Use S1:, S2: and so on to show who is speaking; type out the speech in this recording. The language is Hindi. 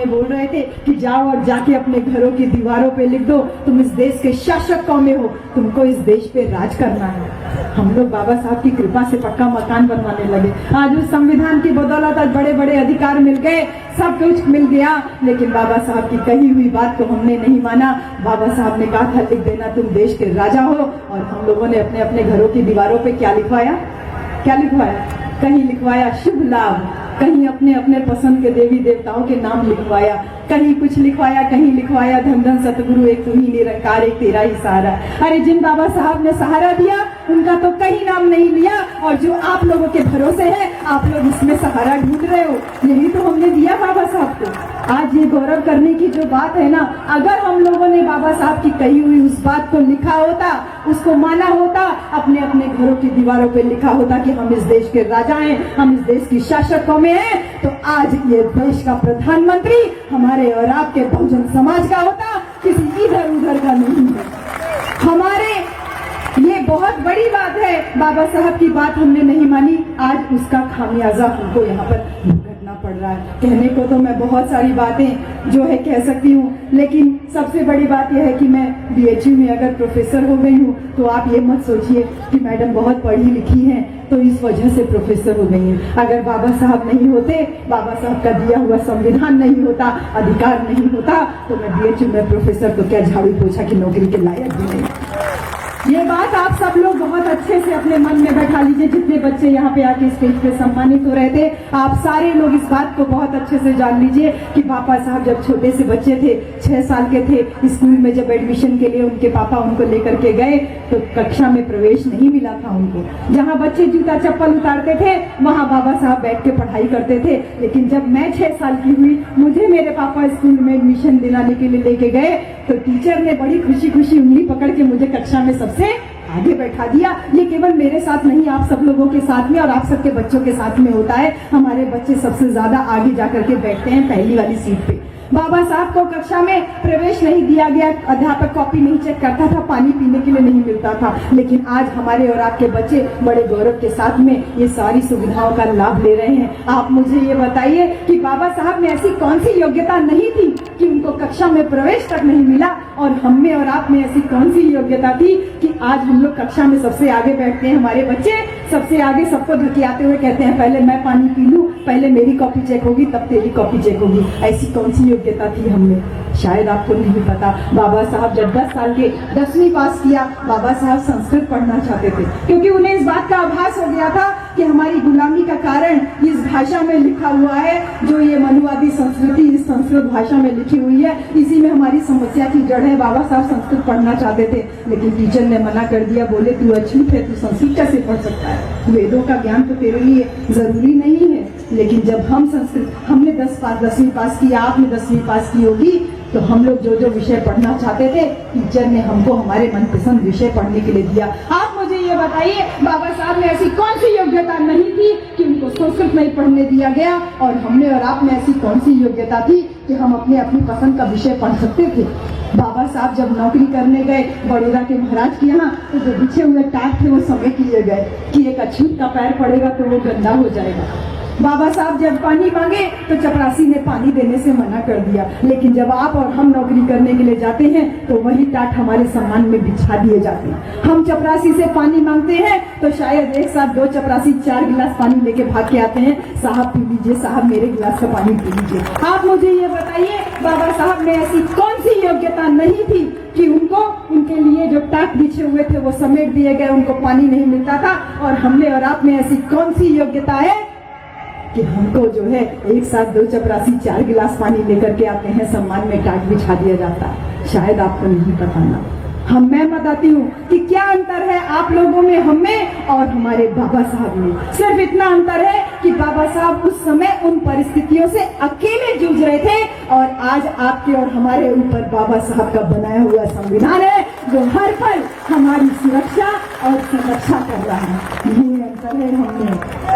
S1: हमें बोल रहे थे कि जाओ और जाके अपने घरों की दीवारों पे लिख दो, तुम इस देश के शासक कौन हो, तुमको इस देश पे राज करना है। हम लोग बाबा साहब की कृपा से पक्का मकान बनवाने लगे। आज उस संविधान की बदौलत आज बड़े बड़े अधिकार मिल गए, सब कुछ मिल गया, लेकिन बाबा साहब की कही हुई बात को हमने नहीं माना। बाबा साहब ने कहा था लिख देना तुम देश के राजा हो, और हम लोगों ने अपने अपने घरों की दीवारों पे क्या लिखवाया? कहीं लिखवाया शुभ लाभ, कहीं अपने अपने पसंद के देवी देवताओं के नाम लिखवाया, कहीं कुछ लिखवाया, कहीं लिखवाया धन धन सतगुरु एक तू ही निरंकार एक तेरा ही सहारा। अरे जिन बाबा साहब ने सहारा दिया उनका तो कहीं नाम नहीं लिया, और जो आप लोगों के भरोसे है आप लोग इसमें सहारा ढूंढ रहे हो, यही तो हमने दिया बाबा साहब को। आज ये गौरव करने की जो बात है ना, अगर हम लोगों ने बाबा साहब की कही हुई उस बात को लिखा होता, उसको माना होता, अपने अपने घरों की दीवारों पे लिखा होता कि हम इस देश के राजा हैं, हम इस देश की शासकों में हैं, तो आज ये देश का प्रधानमंत्री हमारे और आपके बहुजन समाज का होता, किसी इधर उधर का नहीं है। हमारे ये बहुत बड़ी बात है, बाबा साहब की बात हमने नहीं मानी, आज उसका खामियाजा हमको यहाँ पर भुगतना पड़ रहा है। कहने को तो मैं बहुत सारी बातें जो है कह सकती हूँ, लेकिन सबसे बड़ी बात यह है कि मैं बीएचयू में अगर प्रोफेसर हो गई हूँ तो आप ये मत सोचिए कि मैडम बहुत पढ़ी लिखी हैं तो इस वजह से प्रोफेसर हो गई हैं। अगर बाबा साहब नहीं होते, बाबा साहब का दिया हुआ संविधान नहीं होता, अधिकार नहीं होता, तो मैं बीएचयू में प्रोफेसर तो क्या झाड़ू पोछा की नौकरी के लायक भी नहीं। ये बात आप सब लोग बहुत अच्छे से अपने मन में बैठा लीजिए। जितने बच्चे यहाँ पे आके स्टेज पे सम्मानित हो रहे थे, आप सारे लोग इस बात को बहुत अच्छे से जान लीजिए कि पापा साहब जब छोटे से बच्चे थे, 6 साल के थे, स्कूल में जब एडमिशन के लिए उनके पापा उनको लेकर के गए तो कक्षा में प्रवेश नहीं मिला था उनको। जहाँ बच्चे जूता चप्पल उतारते थे वहाँ बाबा साहब बैठ के पढ़ाई करते थे। लेकिन जब मैं 6 साल की हुई, मुझे मेरे पापा स्कूल में एडमिशन दिलाने के लिए लेके गए तो टीचर ने बड़ी खुशी खुशी उंगली पकड़ के मुझे कक्षा में सबसे आगे बैठा दिया। ये केवल मेरे साथ नहीं, आप सब लोगों के साथ में और आप सबके बच्चों के साथ में होता है। हमारे बच्चे सबसे ज्यादा आगे जाकर के बैठते हैं पहली वाली सीट पे। बाबा साहब को कक्षा में प्रवेश नहीं दिया गया, अध्यापक कॉपी नहीं चेक करता था, पानी पीने के लिए नहीं मिलता था, लेकिन आज हमारे और आपके बच्चे बड़े गौरव के साथ में ये सारी सुविधाओं का लाभ ले रहे हैं। आप मुझे ये बताइए कि बाबा साहब में ऐसी कौन सी योग्यता नहीं थी कि उनको कक्षा में प्रवेश तक नहीं मिला, और हम में और आप में ऐसी कौन सी योग्यता थी कि आज हम लोग कक्षा में सबसे आगे बैठते हैं। हमारे बच्चे सबसे आगे सबको धकियाते हुए कहते हैं पहले मैं पानी पी लूं, पहले मेरी कॉपी चेक होगी तब तेरी कॉपी चेक होगी। ऐसी कौन सी योग्यता थी हमें? शायद आपको नहीं पता। बाबा साहब जब 10 साल के 10वीं पास किया, बाबा साहब संस्कृत पढ़ना चाहते थे, क्योंकि उन्हें इस बात का आभास हो गया था कि हमारी गुलामी का कारण इस भाषा में लिखा हुआ है, जो ये मनुवादी संस्कृति इस संस्कृत भाषा में लिखी हुई है, इसी में हमारी समस्या की जड़ है। बाबा साहब संस्कृत पढ़ना चाहते थे, लेकिन टीचर ने मना कर दिया, बोले तू अछूत है, तू संस्कृत कैसे पढ़ सकता है, वेदों का ज्ञान तो तेरे लिए जरूरी नहीं है। लेकिन जब हम संस्कृत, हमने 10वीं पास किया, आपने 10वीं पास की होगी, तो हम लोग जो जो विषय पढ़ना चाहते थे, टीचर ने हमको हमारे मनपसंद विषय पढ़ने के लिए दिया। आप मुझे ये बताइए बाबा साहब में ऐसी कौन सी योग्यता नहीं थी कि उनको संस्कृत नहीं पढ़ने दिया गया, और हमने और आप में ऐसी कौन सी योग्यता थी कि हम अपनी पसंद का विषय पढ़ सकते थे। बाबा साहब जब नौकरी करने गए बड़ौदा के महाराज के यहाँ, तो जो बिछे हुए टाट थे वो समेट लिए गए कि एक अछूत का पैर पड़ेगा तो वो गंदा हो जाएगा। बाबा साहब जब पानी मांगे तो चपरासी ने पानी देने से मना कर दिया, लेकिन जब आप और हम नौकरी करने के लिए जाते हैं तो वही टाट हमारे सम्मान में बिछा दिए जाते हैं। हम चपरासी से पानी मांगते हैं तो शायद एक साथ 2 चपरासी 4 गिलास पानी लेके भाग के आते हैं, साहब पी लीजिए, साहब मेरे गिलास का पानी पी लीजिए। आप मुझे ये बताइए बाबा साहब में ऐसी कौन सी योग्यता नहीं थी कि उनको उनके लिए जो टाट बिछे हुए थे वो समेट दिए गए, उनको पानी नहीं मिलता था, और हमने और आप में ऐसी कौन सी योग्यता है कि हमको जो है एक साथ 2 चपरासी 4 गिलास पानी लेकर के आते हैं, सम्मान में टाट बिछा दिया जाता है। शायद आपको नहीं पता ना। मैं बताती हूँ कि क्या अंतर है आप लोगों में, हम में और हमारे बाबा साहब में। सिर्फ इतना अंतर है कि बाबा साहब उस समय उन परिस्थितियों से अकेले जूझ रहे थे, और आज आपके और हमारे ऊपर बाबा साहब का बनाया हुआ संविधान है जो हर पल हमारी सुरक्षा और संरक्षा कर रहा है। ये अंतर है हम में।